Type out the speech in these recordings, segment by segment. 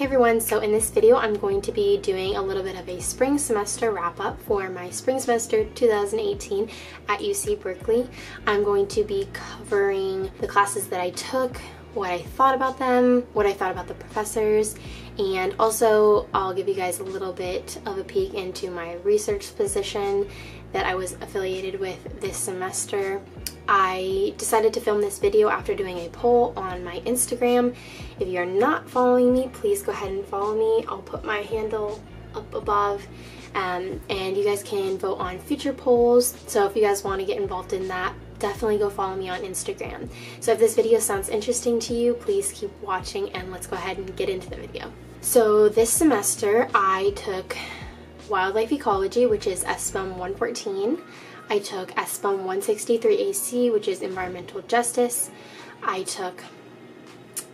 everyone, so in this video I'm going to be doing a little bit of a spring semester wrap-up for my spring semester 2018 at UC Berkeley. I'm going to be covering the classes that I took, what I thought about them, what I thought about the professors, and also I'll give you guys a little bit of a peek into my research position that I was affiliated with this semester. I decided to film this video after doing a poll on my Instagram. If you're not following me, please go ahead and follow me. I'll put my handle up above, and you guys can vote on future polls. So if you guys want to get involved in that, definitely go follow me on Instagram. So if this video sounds interesting to you, please keep watching and let's go ahead and get into the video. So this semester I took Wildlife Ecology, which is SBUM 114. I took SBUM 163AC, which is Environmental Justice. I took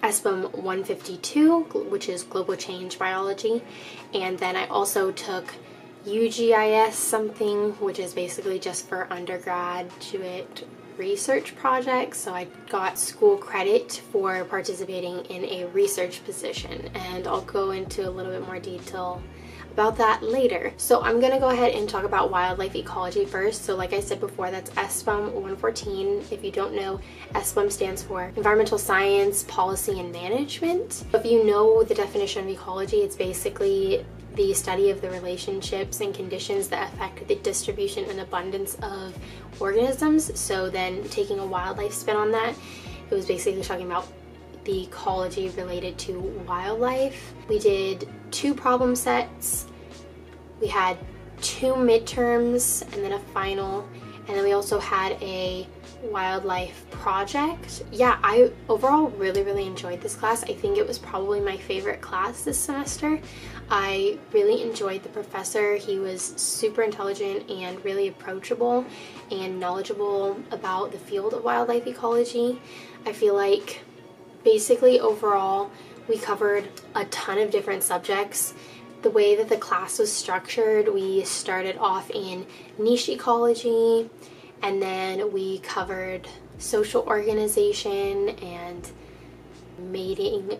SBUM 152, which is Global Change Biology. And then I also took UGIS something, which is basically just for undergraduate research projects. So I got school credit for participating in a research position, and I'll go into a little bit more detail about that later. So I'm gonna go ahead and talk about wildlife ecology first. So like I said before, that's SBUM 114. If you don't know, SBUM stands for Environmental Science, Policy, and Management. If you know the definition of ecology, it's basically the study of the relationships and conditions that affect the distribution and abundance of organisms. So then taking a wildlife spin on that, it was basically talking about the ecology related to wildlife. We did 2 problem sets, we had 2 midterms, and then a final, and then we also had a wildlife project. Yeah, I overall really enjoyed this class. I think it was probably my favorite class this semester. I really enjoyed the professor. He was super intelligent and really approachable and knowledgeable about the field of wildlife ecology. I feel like basically overall we covered a ton of different subjects. The way that the class was structured, we started off in niche ecology, and then we covered social organization and mating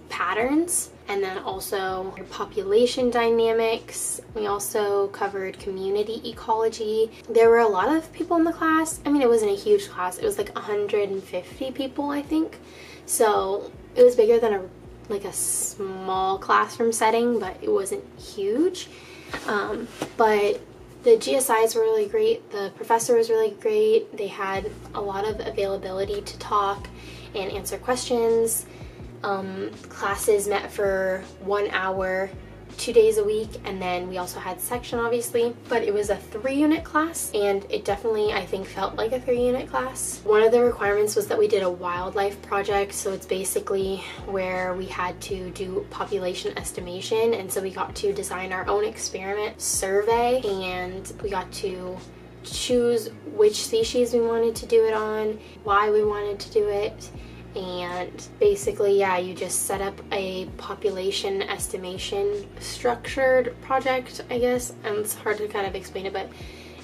patterns, and then also population dynamics. We also covered community ecology. There were a lot of people in the class. I mean, it wasn't a huge class. It was like 150 people, I think. So it was bigger than a small classroom setting, but it wasn't huge. But the GSIs were really great. The professor was really great. They had a lot of availability to talk and answer questions. Classes met for 1 hour, 2 days a week, and then we also had section, obviously, but it was a 3-unit class, and it definitely, I think, felt like a 3-unit class. One of the requirements was that we did a wildlife project, so it's basically where we had to do population estimation, and so we got to design our own experiment survey, and we got to choose which species we wanted to do it on, why we wanted to do it. And basically, yeah, you just set up a population estimation structured project, I guess, and it's hard to kind of explain it, but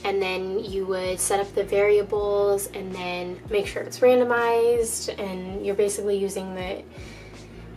and then you would set up the variables and then make sure it's randomized, and you're basically using the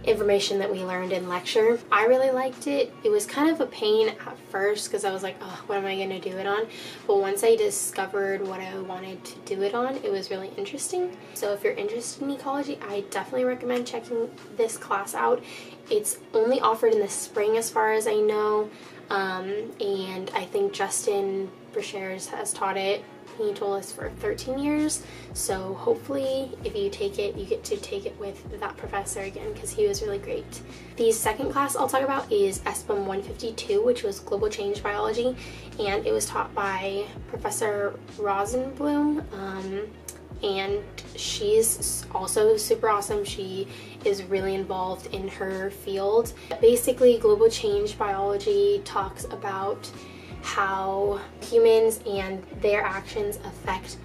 information that we learned in lecture. I really liked it. It was kind of a pain at first because I was like, oh, what am I going to do it on? But once I discovered what I wanted to do it on, it was really interesting. So if you're interested in ecology, I definitely recommend checking this class out. It's only offered in the spring as far as I know, and I think Justin Brashers has taught it. He told us for 13 years, so hopefully if you take it, you get to take it with that professor again because he was really great. The second class I'll talk about is SBUM 152, which was Global Change Biology, and it was taught by Professor Rosenblum, and she's also super awesome. She is really involved in her field. Basically, Global Change Biology talks about how humans and their actions affect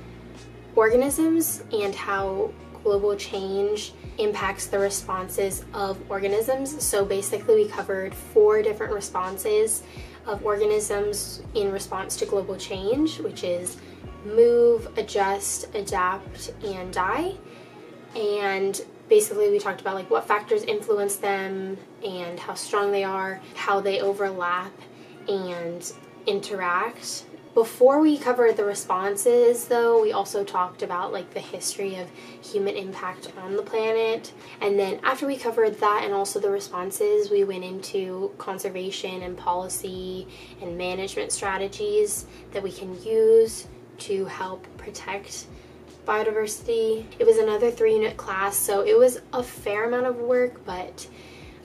organisms and how global change impacts the responses of organisms. So basically we covered 4 different responses of organisms in response to global change, which is move, adjust, adapt, and die. And Basically, we talked about like what factors influence them and how strong they are, how they overlap and interact. Before we covered the responses, though, we also talked about like the history of human impact on the planet. And then after we covered that and also the responses, we went into conservation and policy and management strategies that we can use to help protect biodiversity. It was another 3-unit class, so it was a fair amount of work, but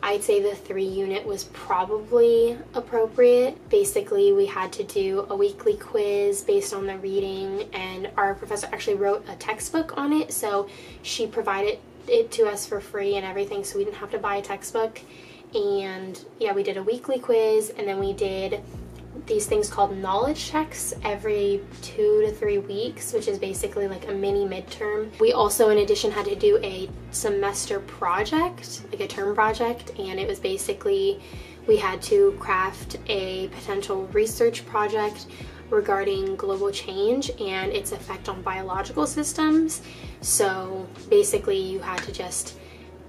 I'd say the 3-unit was probably appropriate. Basically, we had to do a weekly quiz based on the reading, and our professor actually wrote a textbook on it, so she provided it to us for free and everything, so we didn't have to buy a textbook. And yeah, we did a weekly quiz, and then we did these things called knowledge checks every 2 to 3 weeks, which is basically like a mini midterm. We also, in addition, had to do a semester project, like a term project, and it was basically we had to craft a potential research project regarding global change and its effect on biological systems. So basically you had to just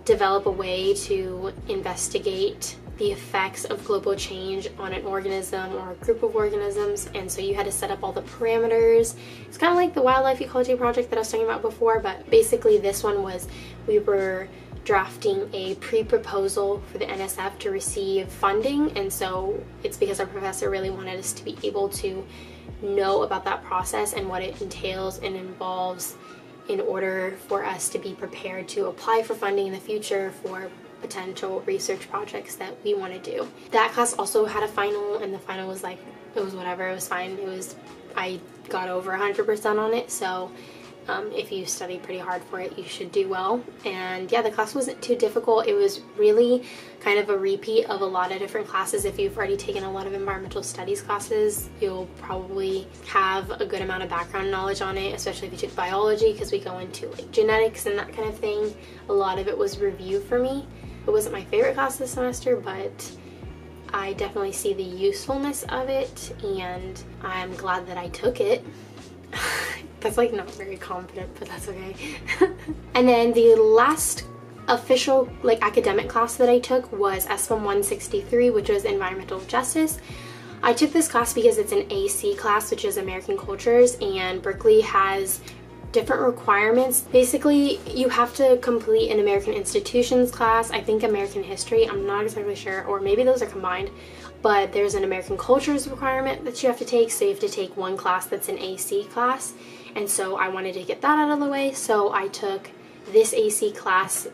develop a way to investigate the effects of global change on an organism or a group of organisms, and so you had to set up all the parameters. It's kind of like the wildlife ecology project that I was talking about before, but basically this one was we were drafting a pre-proposal for the NSF to receive funding, and so it's because our professor really wanted us to be able to know about that process and what it entails and involves in order for us to be prepared to apply for funding in the future for potential research projects that we want to do. That class also had a final, and the final was like, it was whatever, it was fine. I got over 100% on it, so if you study pretty hard for it, you should do well. And yeah, the class wasn't too difficult. It was really kind of a repeat of a lot of different classes. If you've already taken a lot of environmental studies classes, you'll probably have a good amount of background knowledge on it, especially if you took biology, because we go into like genetics and that kind of thing. A lot of it was review for me. It wasn't my favorite class this semester, but I definitely see the usefulness of it, and I'm glad that I took it. That's like not very confident, but that's okay. And then the last official like academic class that I took was SFM 163, which was environmental justice. I took this class because it's an AC class, which is American cultures, and Berkeley has different requirements. Basically, you have to complete an American institutions class, I think American history, I'm not exactly sure, or maybe those are combined, but there's an American cultures requirement that you have to take, so you have to take one class that's an AC class, and so I wanted to get that out of the way, so I took this AC class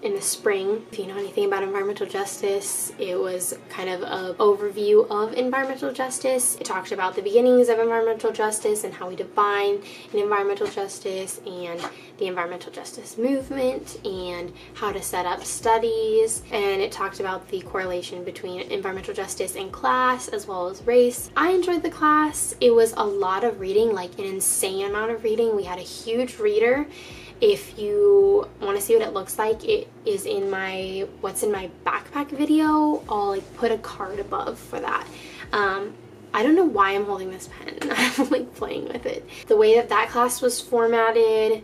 in the spring. If you know anything about environmental justice, it was kind of an overview of environmental justice. It talked about the beginnings of environmental justice and how we define an environmental justice and the environmental justice movement and how to set up studies, and it talked about the correlation between environmental justice and class as well as race. I enjoyed the class. It was a lot of reading, like an insane amount of reading. We had a huge reader. If you want to see what it looks like, it is in my what's in my backpack video. I'll like put a card above for that. I don't know why I'm holding this pen. I'm like playing with it. The way that that class was formatted,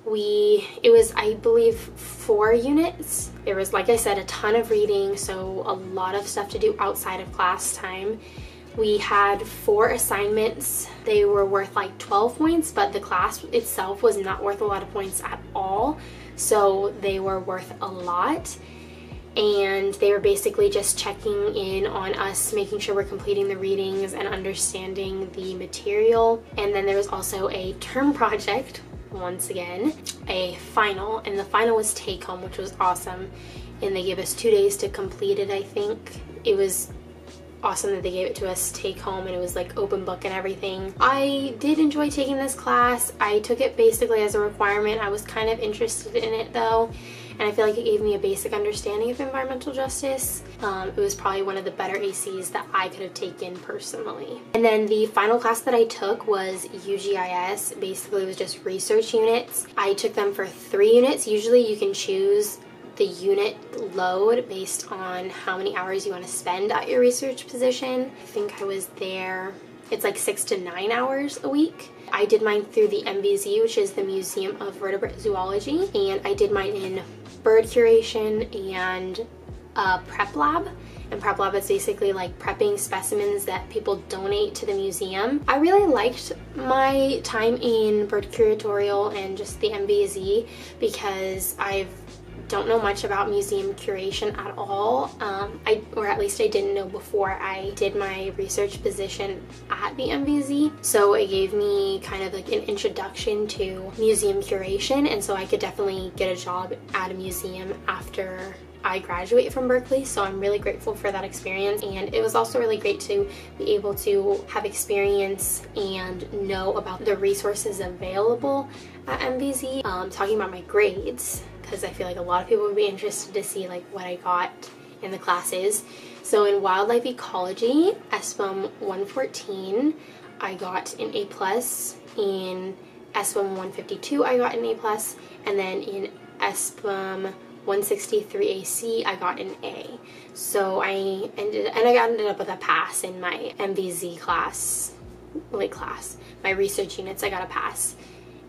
it was, I believe, 4 units. There was, like I said, a ton of reading, so a lot of stuff to do outside of class time. We had 4 assignments. They were worth like 12 points, but the class itself was not worth a lot of points at all. So they were worth a lot. And they were basically just checking in on us, making sure we're completing the readings and understanding the material. And then there was also a term project, once again, a final, and the final was take home, which was awesome. And they gave us 2 days to complete it, I think. It was awesome that they gave it to us take home, and it was like open book and everything. I did enjoy taking this class. I took it basically as a requirement. I was kind of interested in it though, and I feel like it gave me a basic understanding of environmental justice. It was probably one of the better ACs that I could have taken personally. And then the final class that I took was UGIS. Basically it was just research units. I took them for 3 units. Usually you can choose the unit load based on how many hours you want to spend at your research position. I think I was there, it's like 6 to 9 hours a week. I did mine through the MVZ, which is the Museum of Vertebrate Zoology, and I did mine in bird curation and prep lab. And prep lab is basically like prepping specimens that people donate to the museum. I really liked my time in bird curatorial and just the MVZ because I don't know much about museum curation at all, or at least I didn't know before I did my research position at the MVZ. So it gave me kind of like an introduction to museum curation, and so I could definitely get a job at a museum after I graduate from Berkeley. So I'm really grateful for that experience, and it was also really great to be able to have experience and know about the resources available at MVZ. Talking about my grades, because I feel like a lot of people would be interested to see like what I got in the classes. So in wildlife ecology, SBUM 114, I got an A+. In SBUM 152, I got an A+, and then in SBUM 163AC, I got an A. So I ended up with a pass in my MVZ class, my research units. I got a pass.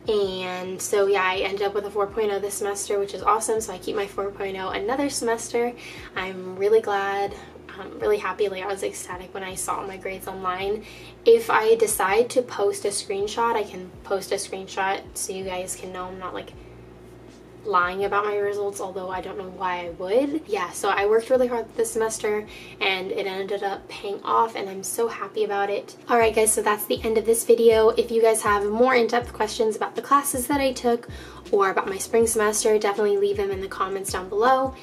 And so yeah, I ended up with a 4.0 this semester, which is awesome. So I keep my 4.0 another semester. I'm really glad. I'm really happy. Like, I was ecstatic when I saw my grades online. If I decide to post a screenshot, I can post a screenshot so you guys can know I'm not like lying about my results, although I don't know why I would. Yeah, so I worked really hard this semester and it ended up paying off, and I'm so happy about it. Alright guys, so that's the end of this video. If you guys have more in-depth questions about the classes that I took or about my spring semester, definitely leave them in the comments down below.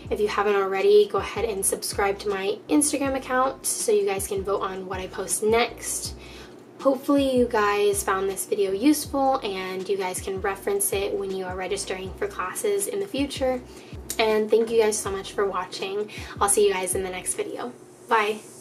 If you haven't already, go ahead and subscribe to my Instagram account so you guys can vote on what I post next. Hopefully you guys found this video useful and you guys can reference it when you are registering for classes in the future. And thank you guys so much for watching. I'll see you guys in the next video. Bye!